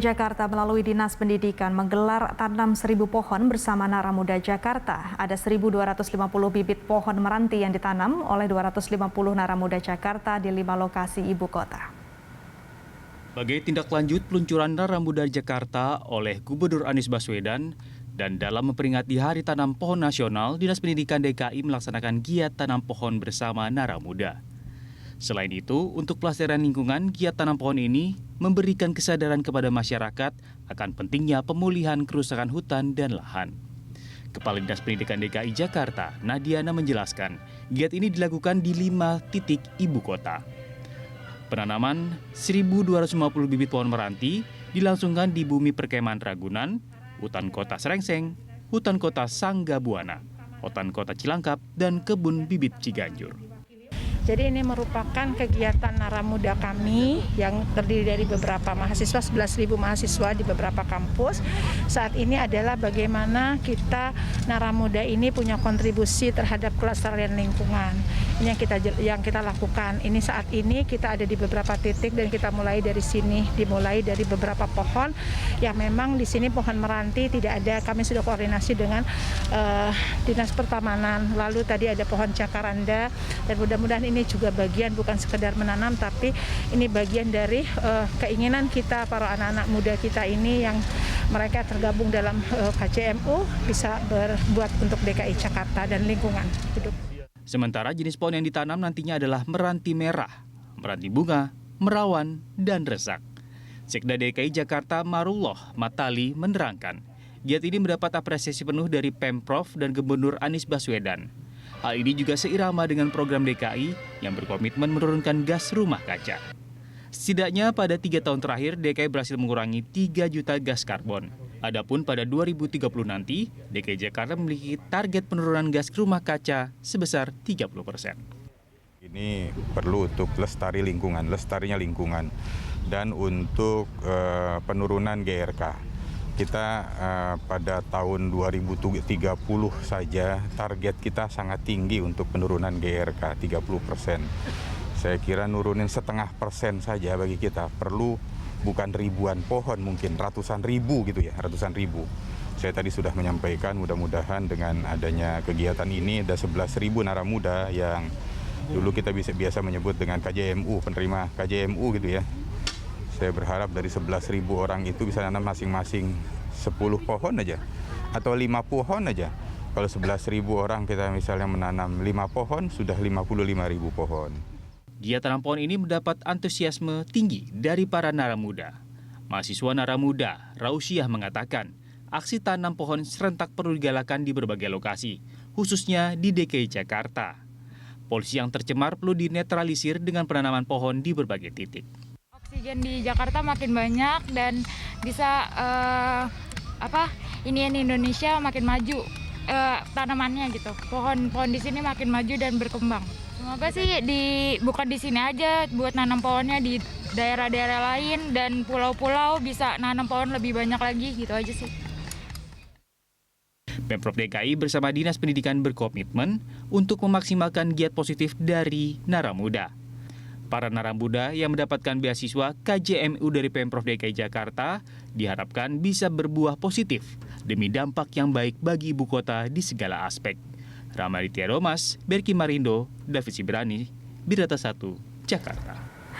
Jakarta melalui Dinas Pendidikan menggelar tanam 1.000 pohon bersama Naramuda Jakarta. Ada 1.250 bibit pohon meranti yang ditanam oleh 250 Naramuda Jakarta di 5 lokasi ibu kota. Sebagai tindak lanjut peluncuran Naramuda Jakarta oleh Gubernur Anies Baswedan dan dalam memperingati Hari Tanam Pohon Nasional, Dinas Pendidikan DKI melaksanakan giat tanam pohon bersama Naramuda. Selain itu, untuk pelestarian lingkungan, giat tanam pohon ini memberikan kesadaran kepada masyarakat akan pentingnya pemulihan kerusakan hutan dan lahan. Kepala Dinas Pendidikan DKI Jakarta, Nadiana menjelaskan, giat ini dilakukan di 5 titik ibu kota. Penanaman 1.250 bibit pohon meranti dilangsungkan di Bumi Perkemahan Ragunan, Hutan Kota Srengseng, Hutan Kota Sanggabuana, Hutan Kota Cilangkap, dan Kebun Bibit Ciganjur. Jadi ini merupakan kegiatan Naramuda kami yang terdiri dari beberapa mahasiswa, 11.000 mahasiswa di beberapa kampus. Saat ini adalah bagaimana kita Naramuda ini punya kontribusi terhadap kelestarian lingkungan. Ini yang kita lakukan. Ini saat ini kita ada di beberapa titik dan kita mulai dari sini, dimulai dari beberapa pohon yang memang di sini pohon meranti tidak ada. Kami sudah koordinasi dengan Dinas Pertamanan. Lalu tadi ada pohon jakaranda dan mudah-mudahan ini juga bagian bukan sekedar menanam, tapi ini bagian dari keinginan kita para anak-anak muda kita ini yang mereka tergabung dalam KJMU bisa berbuat untuk DKI Jakarta dan lingkungan hidup. Sementara jenis pohon yang ditanam nantinya adalah meranti merah, meranti bunga, merawan, dan resak. Sekda DKI Jakarta Marullah Matali menerangkan, giat ini mendapat apresiasi penuh dari Pemprov dan Gubernur Anies Baswedan. Hal ini juga seirama dengan program DKI yang berkomitmen menurunkan gas rumah kaca. Setidaknya pada 3 tahun terakhir, DKI berhasil mengurangi 3 juta gas karbon. Adapun pada 2030 nanti, DKI Jakarta memiliki target penurunan gas rumah kaca sebesar 30%. Ini perlu untuk lestarinya lingkungan, dan untuk penurunan GRK. Kita pada tahun 2030 saja target kita sangat tinggi untuk penurunan GRK 30%. Saya kira nurunin 0,5% saja bagi kita perlu bukan ribuan pohon, mungkin ratusan ribu gitu ya, ratusan ribu. Saya tadi sudah menyampaikan mudah-mudahan dengan adanya kegiatan ini ada 11.000 Naramuda yang dulu kita biasa menyebut dengan KJMU, penerima KJMU gitu ya. Saya berharap dari 11.000 orang itu bisa nanam masing-masing 10 pohon aja atau 5 pohon aja. Kalau 11.000 orang kita misalnya menanam 5 pohon, sudah 55.000 pohon. Giat tanam pohon ini mendapat antusiasme tinggi dari para Naramuda. Mahasiswa Naramuda, Rausiah mengatakan, aksi tanam pohon serentak perlu digalakan di berbagai lokasi, khususnya di DKI Jakarta. Polusi yang tercemar perlu dinetralisir dengan penanaman pohon di berbagai titik. Oksigen di Jakarta makin banyak dan bisa Indonesia makin maju tanamannya gitu. Pohon-pohon di sini makin maju dan berkembang. Semoga sih bukan di sini aja, buat nanam pohonnya di daerah-daerah lain dan pulau-pulau bisa nanam pohon lebih banyak lagi gitu aja sih. Pemprov DKI bersama Dinas Pendidikan berkomitmen untuk memaksimalkan giat positif dari Naramuda. Para Naramuda yang mendapatkan beasiswa KJMU dari Pemprov DKI Jakarta diharapkan bisa berbuah positif demi dampak yang baik bagi ibu kota di segala aspek. Ramaditya Romas, Berki Marindo, David Sibrani, Birata 1, Jakarta.